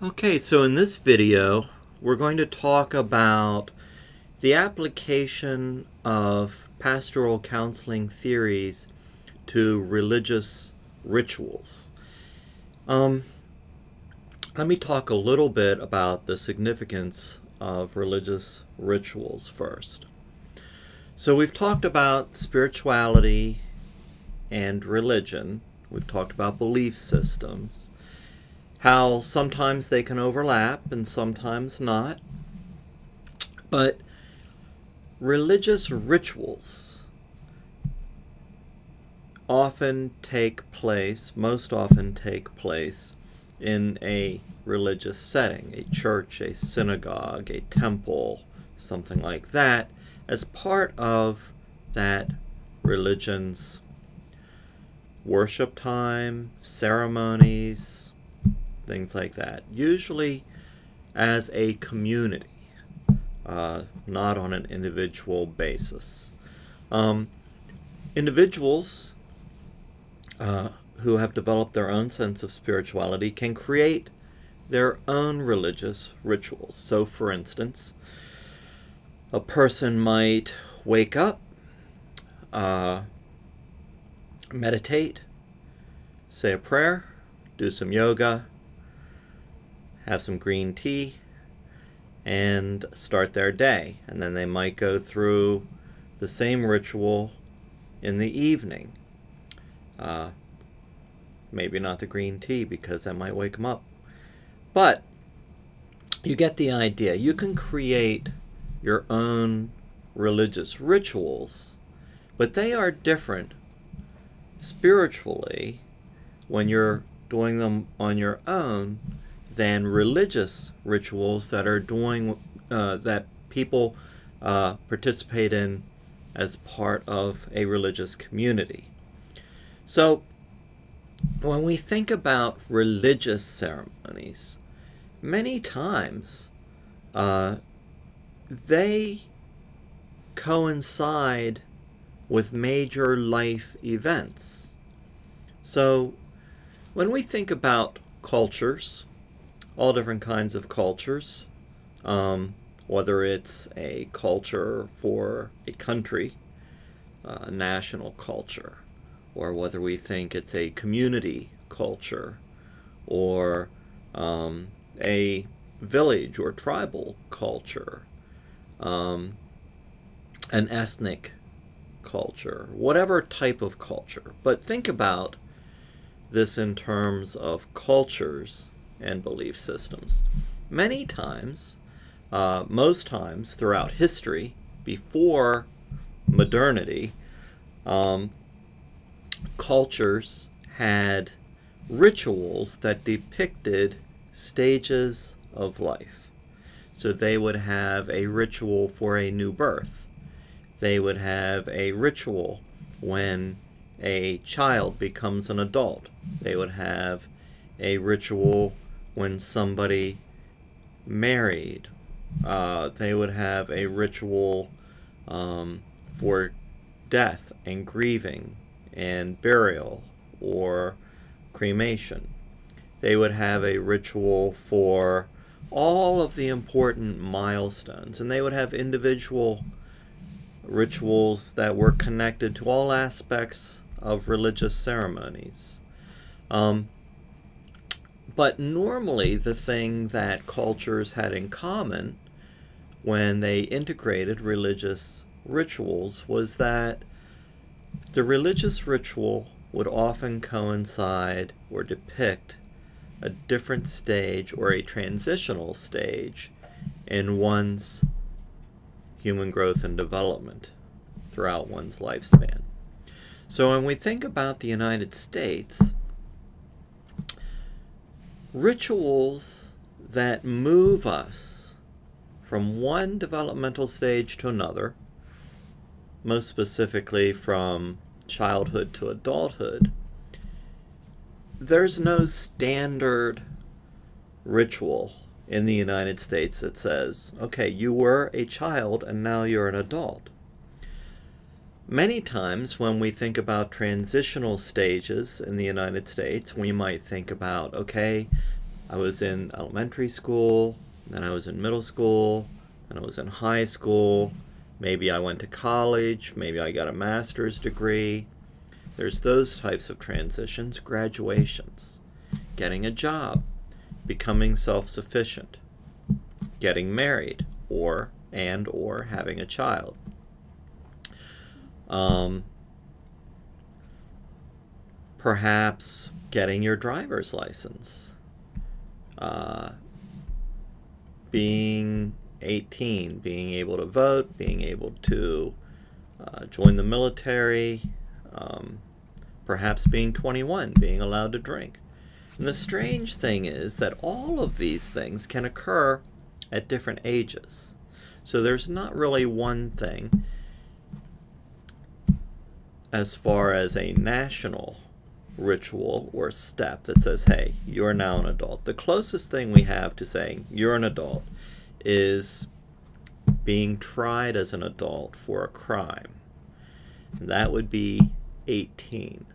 Okay, so in this video, we're going to talk about the application of pastoral counseling theories to religious rituals. Let me talk a little bit about the significance of religious rituals first. So we've talked about spirituality and religion. We've talked about belief systems, how sometimes they can overlap and sometimes not. But religious rituals often take place, most often take place in a religious setting, a church, a synagogue, a temple, something like that, as part of that religion's worship time, ceremonies, things like that, usually as a community, not on an individual basis. Individuals who have developed their own sense of spirituality can create their own religious rituals. So, for instance, a person might wake up, meditate, say a prayer, do some yoga, have some green tea, and start their day. And then they might go through the same ritual in the evening. Maybe not the green tea because that might wake them up. But you get the idea. You can create your own religious rituals, but they are different spiritually when you're doing them on your own than religious rituals that are doing that people participate in as part of a religious community. So when we think about religious ceremonies, many times they coincide with major life events. So when we think about cultures, all different kinds of cultures, whether it's a culture for a country, a national culture, or whether we think it's a community culture, or a village or tribal culture, an ethnic culture, whatever type of culture. But think about this in terms of cultures and belief systems. Many times, most times throughout history, before modernity, cultures had rituals that depicted stages of life. So they would have a ritual for a new birth. They would have a ritual when a child becomes an adult. They would have a ritual when somebody married. They would have a ritual for death and grieving and burial or cremation. They would have a ritual for all of the important milestones, and they would have individual rituals that were connected to all aspects of religious ceremonies. But normally the thing that cultures had in common when they integrated religious rituals was that the religious ritual would often coincide or depict a different stage or a transitional stage in one's human growth and development throughout one's lifespan. So when we think about the United States, rituals that move us from one developmental stage to another, most specifically from childhood to adulthood, there's no standard ritual in the United States that says, okay, you were a child and now you're an adult. Many times when we think about transitional stages in the United States, we might think about, okay, I was in elementary school, then I was in middle school, then I was in high school, maybe I went to college, maybe I got a master's degree. There's those types of transitions, graduations, getting a job, becoming self-sufficient, getting married, or having a child. Perhaps getting your driver's license, being 18, being able to vote, being able to join the military, perhaps being 21, being allowed to drink. And the strange thing is that all of these things can occur at different ages. So there's not really one thing as far as a national ritual or step that says, hey, you're now an adult. The closest thing we have to saying you're an adult is being tried as an adult for a crime. And that would be 18.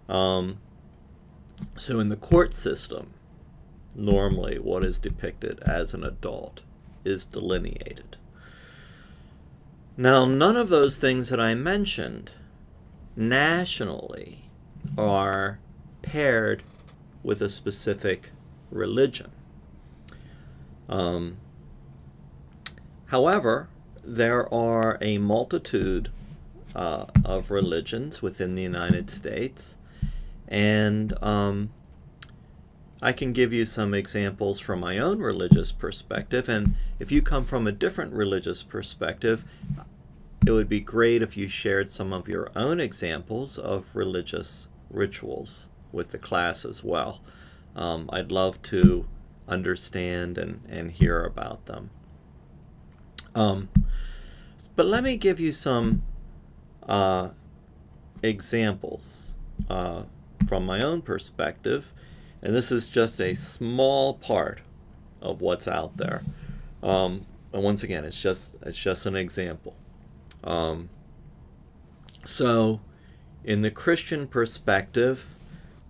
So in the court system, normally what is depicted as an adult is delineated. Now, none of those things that I mentioned nationally are paired with a specific religion. However, there are a multitude of religions within the United States, and I can give you some examples from my own religious perspective, and if you come from a different religious perspective, it would be great if you shared some of your own examples of religious rituals with the class as well. I'd love to understand and hear about them. But let me give you some examples from my own perspective, and this is just a small part of what's out there. And once again, it's just an example. So in the Christian perspective,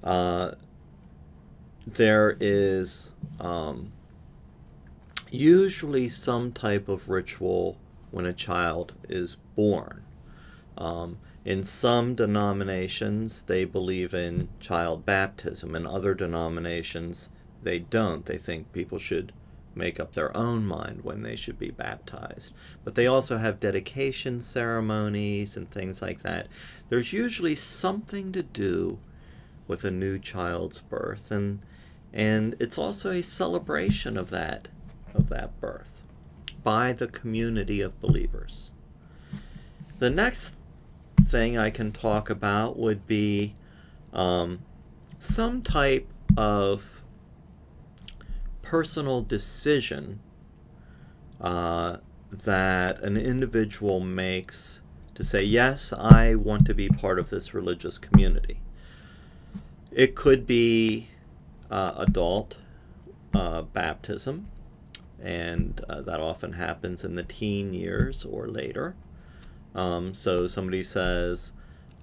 there is usually some type of ritual when a child is born. In some denominations, they believe in child baptism. In other denominations, they don't. They think people should make up their own mind when they should be baptized. But they also have dedication ceremonies and things like that. There's usually something to do with a new child's birth, and it's also a celebration of that birth by the community of believers. The next thing I can talk about would be some type of personal decision that an individual makes to say, yes, I want to be part of this religious community. It could be adult baptism, and that often happens in the teen years or later. So somebody says,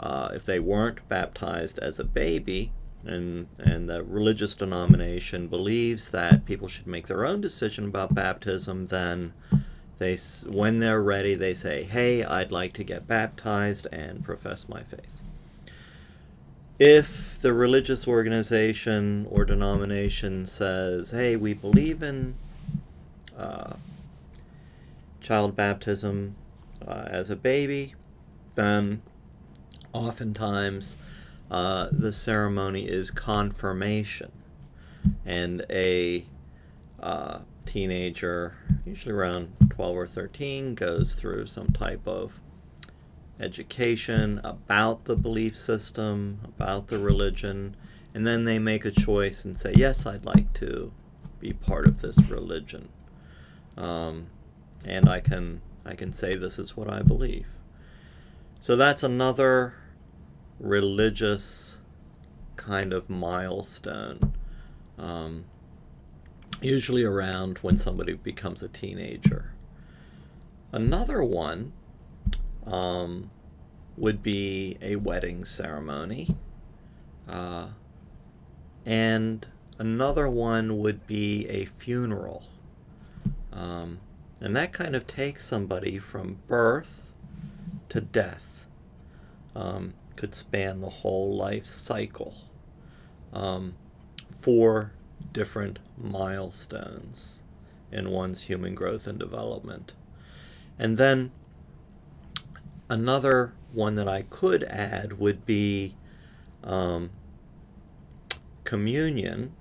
if they weren't baptized as a baby, and the religious denomination believes that people should make their own decision about baptism, then when they're ready, they say, hey, I'd like to get baptized and profess my faith. If the religious organization or denomination says, hey, we believe in child baptism as a baby, then oftentimes the ceremony is confirmation, and a teenager, usually around 12 or 13, goes through some type of education about the belief system, about the religion, and then they make a choice and say, yes, I'd like to be part of this religion, and I can say this is what I believe. So that's another religious kind of milestone, usually around when somebody becomes a teenager. Another one would be a wedding ceremony, and Another one would be a funeral. And that kind of takes somebody from birth to death. Could span the whole life cycle. 4 different milestones in one's human growth and development. And then another one that I could add would be communion,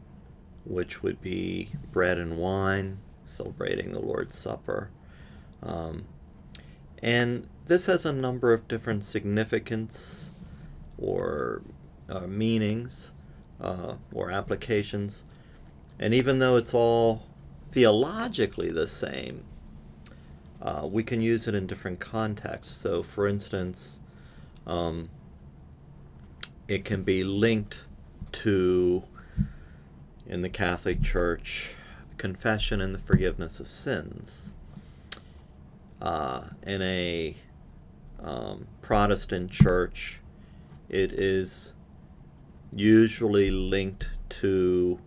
which would be bread and wine, celebrating the Lord's Supper. And this has a number of different significance or meanings or applications. And even though it's all theologically the same, we can use it in different contexts. So, for instance, it can be linked to, in the Catholic Church, confession and the forgiveness of sins. In a Protestant church, it is usually linked to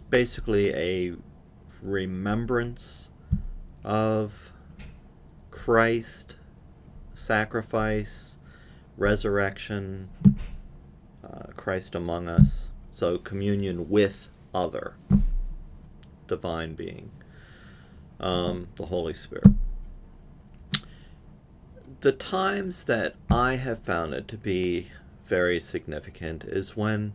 basically a remembrance of Christ, sacrifice, resurrection, Christ among us. So communion with other divine being, the Holy Spirit. The times that I have found it to be very significant is when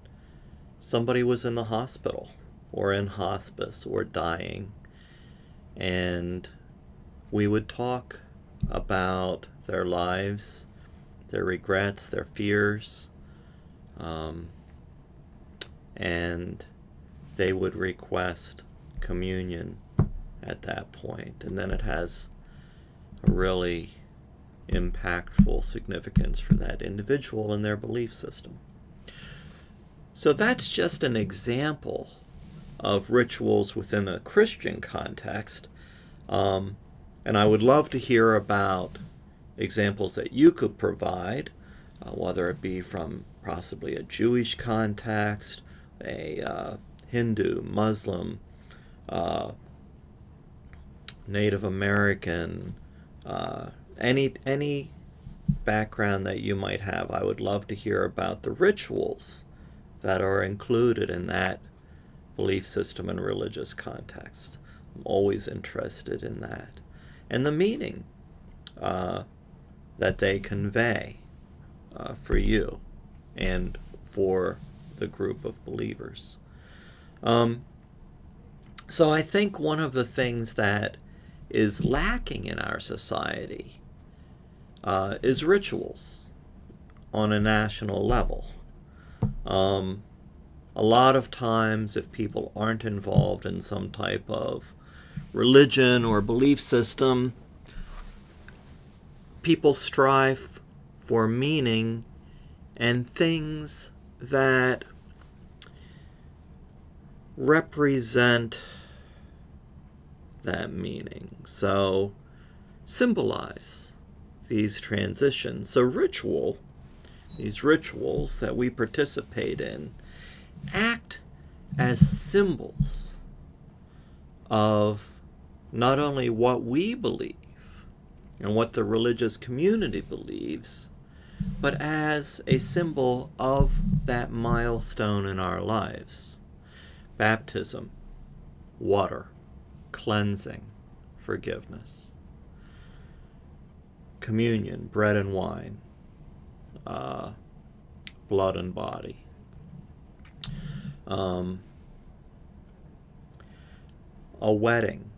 somebody was in the hospital or in hospice or dying, and we would talk about their lives, their regrets, their fears, and they would request communion at that point. And then it has a really impactful significance for that individual and their belief system. So that's just an example of rituals within a Christian context. And I would love to hear about examples that you could provide, whether it be from possibly a Jewish context, a Hindu, Muslim, Native American, any background that you might have. I would love to hear about the rituals that are included in that belief system and religious context. I'm always interested in that. And the meaning that they convey for you and for the group of believers. So I think one of the things that is lacking in our society is rituals on a national level. A lot of times, if people aren't involved in some type of religion or belief system, people strive for meaning and things that represent that meaning. So, symbolize these transitions. So these rituals that we participate in, act as symbols of not only what we believe and what the religious community believes, but as a symbol of that milestone in our lives. Baptism, water, cleansing, forgiveness. Communion, bread and wine, blood and body. A wedding,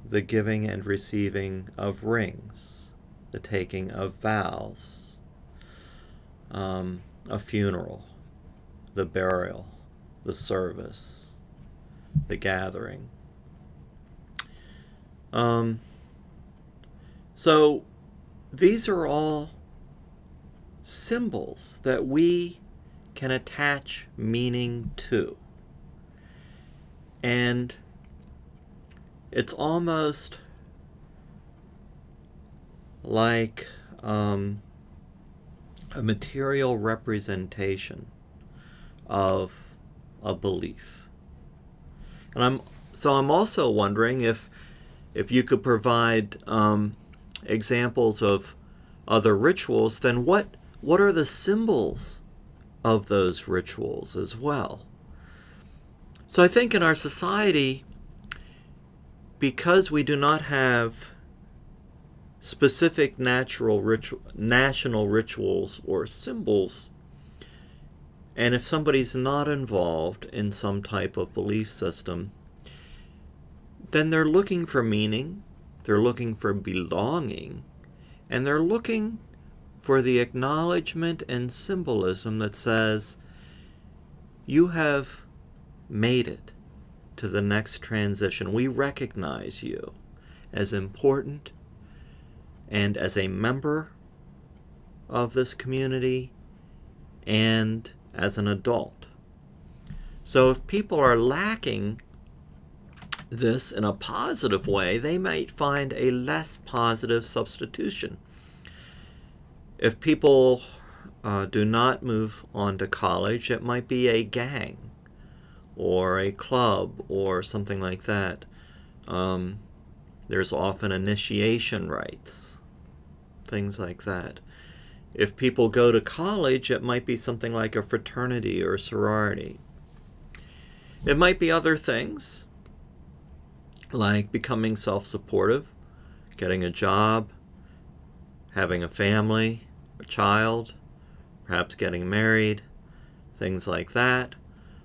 the giving and receiving of rings, the taking of vows. A funeral, the burial, the service, the gathering. So these are all symbols that we can attach meaning to. And it's almost like a material representation of a belief. And I'm also wondering if you could provide examples of other rituals, then what are the symbols of those rituals as well? So I think in our society, because we do not have specific national rituals or symbols, and if somebody's not involved in some type of belief system, then they're looking for meaning, they're looking for belonging, and they're looking for the acknowledgement and symbolism that says, you have made it to the next transition. We recognize you as important and as a member of this community and as an adult. So if people are lacking this in a positive way, they might find a less positive substitution. If people do not move on to college, it might be a gang or a club or something like that. There's often initiation rites, things like that. If people go to college, it might be something like a fraternity or a sorority. It might be other things, like becoming self-supportive, getting a job, having a family, a child, perhaps getting married, things like that.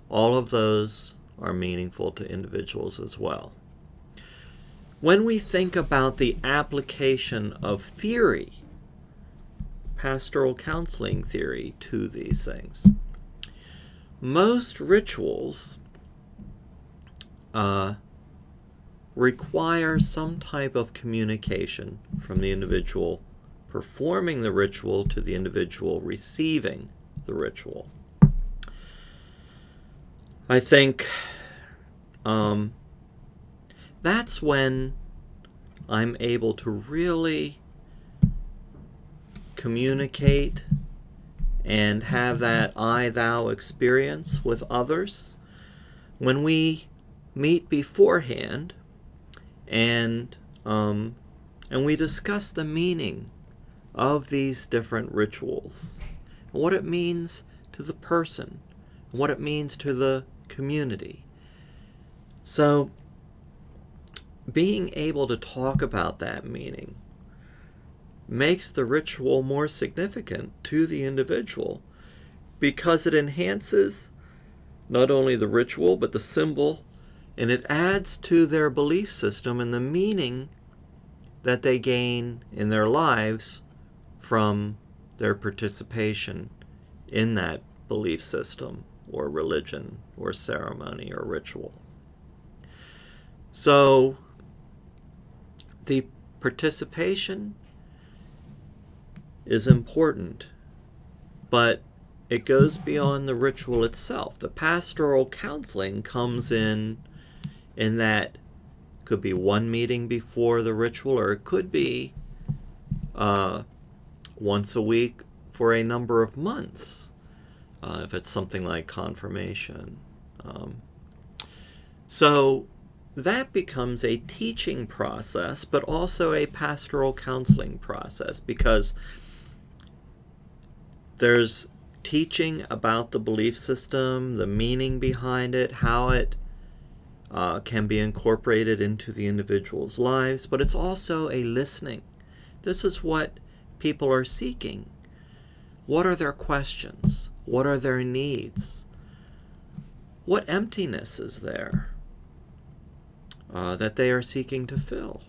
All of those are meaningful to individuals as well. When we think about the application of theory, pastoral counseling theory, to these things, most rituals require some type of communication from the individual performing the ritual to the individual receiving the ritual. I think that's when I'm able to really communicate and have that I-thou experience with others. When we meet beforehand and we discuss the meaning of these different rituals, and what it means to the person, and what it means to the community. So being able to talk about that meaning makes the ritual more significant to the individual, because it enhances not only the ritual but the symbol, and it adds to their belief system and the meaning that they gain in their lives from their participation in that belief system or religion or ceremony or ritual. So the participation is important, but it goes beyond the ritual itself. The pastoral counseling comes in that could be one meeting before the ritual, or it could be once a week for a number of months, if it's something like confirmation. So that becomes a teaching process, but also a pastoral counseling process, because there's teaching about the belief system, the meaning behind it, how it can be incorporated into the individual's lives, but it's also a listening. This is what people are seeking. What are their questions? What are their needs? What emptiness is there that they are seeking to fill?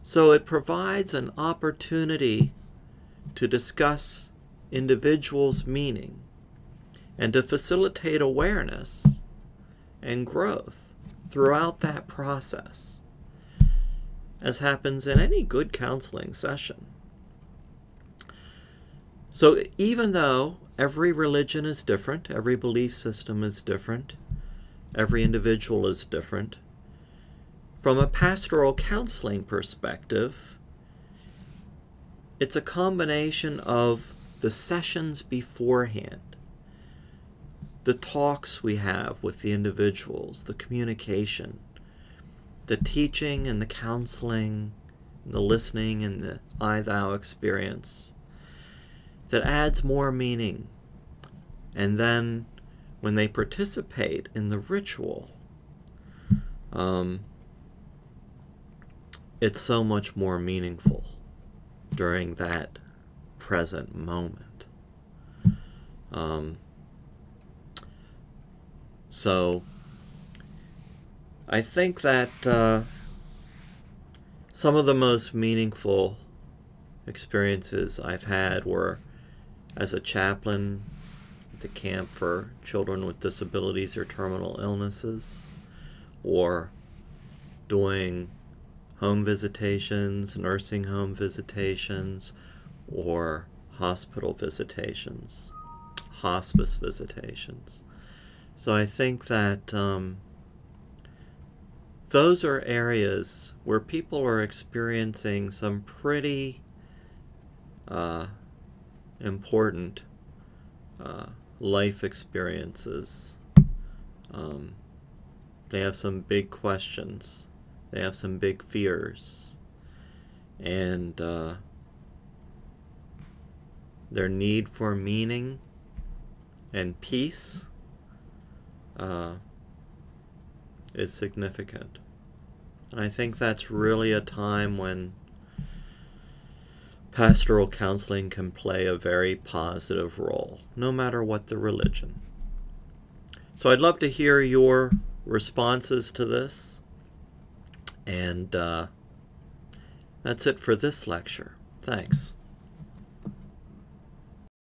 So it provides an opportunity to discuss individuals' meaning and to facilitate awareness and growth throughout that process, as happens in any good counseling session. So even though every religion is different, every belief system is different, every individual is different, from a pastoral counseling perspective, it's a combination of the sessions beforehand, the talks we have with the individuals, the communication, the teaching and the counseling, the listening and the I-thou experience that adds more meaning. And then when they participate in the ritual, it's so much more meaningful during that present moment. So I think that some of the most meaningful experiences I've had were as a chaplain at the camp for children with disabilities or terminal illnesses, or doing home visitations, nursing home visitations, or hospital visitations, hospice visitations. So I think that those are areas where people are experiencing some pretty important life experiences. They have some big questions. They have some big fears. And their need for meaning and peace is significant. And I think that's really a time when pastoral counseling can play a very positive role, no matter what the religion. So I'd love to hear your responses to this. And that's it for this lecture. Thanks.